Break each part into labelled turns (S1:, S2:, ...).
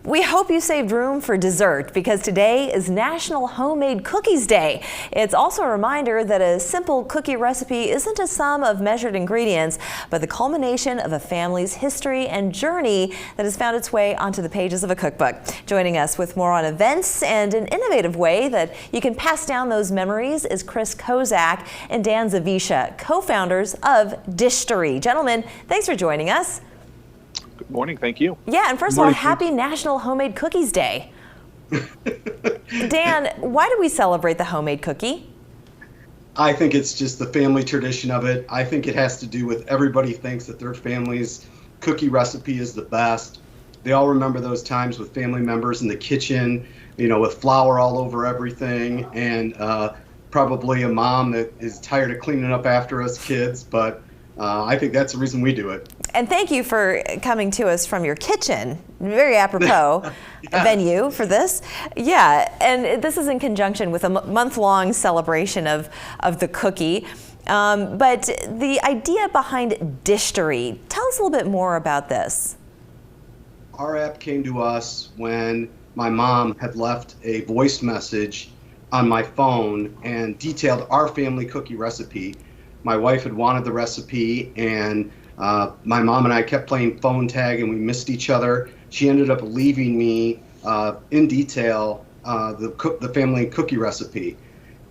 S1: We hope you saved room for dessert because today is National Homemade Cookies Day. It's also a reminder that a simple cookie recipe isn't a sum of measured ingredients, but the culmination of a family's history and journey that has found its way onto the pages of a cookbook. Joining us with more on events and an innovative way that you can pass down those memories is Chris Kozak and Dan Zawisza, co-founders of Dishtory. Gentlemen, thanks for joining us.
S2: Good morning, thank you.
S1: Yeah, and first of all, happy National Homemade Cookies Day. Dan, why do we celebrate the homemade cookie?
S3: I think it's just the family tradition of it. I think it has to do with everybody thinks that their family's cookie recipe is the best. They all remember those times with family members in the kitchen, you know, with flour all over everything, and probably a mom that is tired of cleaning up after us kids, but I think that's the reason we do it.
S1: And thank you for coming to us from your kitchen. Very apropos venue for this. Yeah, and this is in conjunction with a month-long celebration of the cookie. But the idea behind Dishtory, tell us a little bit more about this.
S3: Our app came to us when my mom had left a voice message on my phone and detailed our family cookie recipe. My wife had wanted the recipe, and my mom and I kept playing phone tag, and we missed each other. She ended up leaving me in detail the family cookie recipe.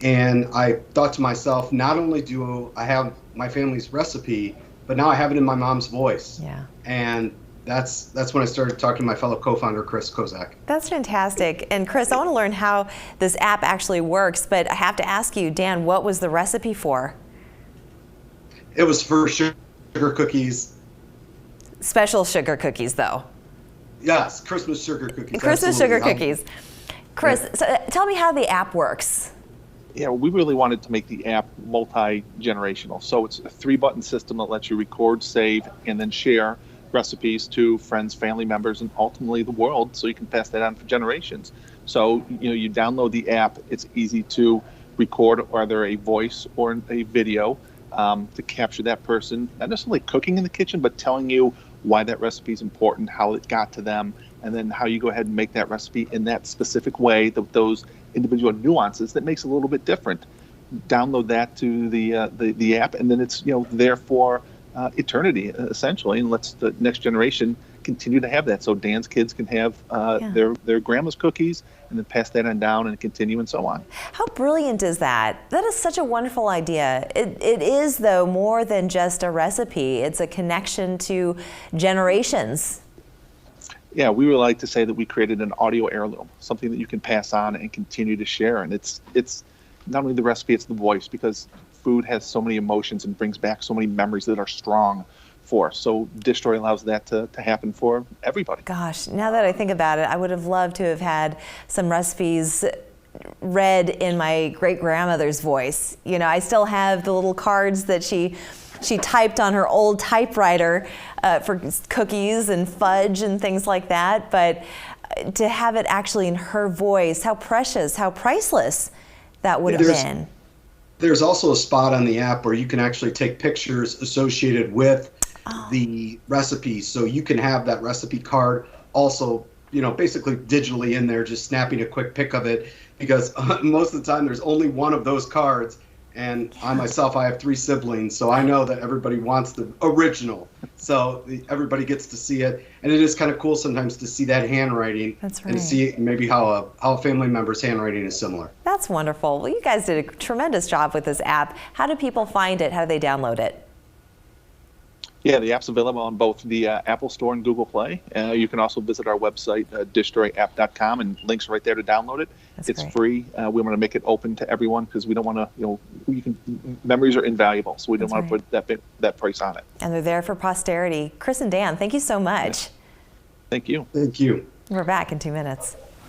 S3: And I thought to myself, not only do I have my family's recipe, but now I have it in my mom's voice.
S1: Yeah.
S3: And that's when I started talking to my fellow co-founder, Chris Kozak.
S1: That's fantastic. And Chris, I want to learn how this app actually works, but I have to ask you, Dan, what was the recipe for?
S3: It was for sugar cookies.
S1: Special sugar cookies, though.
S3: Yes, Christmas sugar cookies.
S1: Christmas
S3: absolutely.
S1: sugar cookies. Chris, so tell me how the app works.
S2: Yeah, we really wanted to make the app multi-generational. So it's a 3-button system that lets you record, save, and then share recipes to friends, family members, and ultimately the world, so you can pass that on for generations. So, you know, you download the app, it's easy to record either a voice or a video to capture that person, not necessarily cooking in the kitchen, but telling you why that recipe is important, how it got to them, and then how you go ahead and make that recipe in that specific way, those individual nuances that makes it a little bit different. Download that to the app, and then it's, you know, there for eternity, essentially, and lets the next generation continue to have that. So Dan's kids can have their grandma's cookies and then pass that on down and continue and so on.
S1: How brilliant is that? That is such a wonderful idea. It is, though, more than just a recipe. It's a connection to generations.
S2: Yeah, we would like to say that we created an audio heirloom, something that you can pass on and continue to share. And it's not only the recipe, it's the voice, because food has so many emotions and brings back so many memories that are strong for us. So Dishtory allows that to happen for everybody.
S1: Gosh, now that I think about it, I would have loved to have had some recipes read in my great-grandmother's voice. You know, I still have the little cards that she typed on her old typewriter for cookies and fudge and things like that, but to have it actually in her voice, how precious, how priceless that would have been.
S3: There's also a spot on the app where you can actually take pictures associated with the recipe, so you can have that recipe card also, you know, basically digitally in there, just snapping a quick pic of it, because most of the time there's only one of those cards, and I myself, I have 3 siblings, so I know that everybody wants the original, so everybody gets to see it, and it is kind of cool sometimes to see that handwriting.
S1: That's right.
S3: And see maybe how a family member's handwriting is similar. That's
S1: wonderful. Well, you guys did a tremendous job with this app. How do people find it? How do they download it?
S2: Yeah, the app's available on both the Apple Store and Google Play. You can also visit our website, dishtoryapp.com, and links right there to download it. It's great. Free. We want to make it open to everyone because we don't want to, you know, memories are invaluable, so we don't want to put that price on it.
S1: And they're there for posterity. Chris and Dan, thank you so much.
S2: Thank you.
S3: Thank you.
S1: We're back in 2 minutes.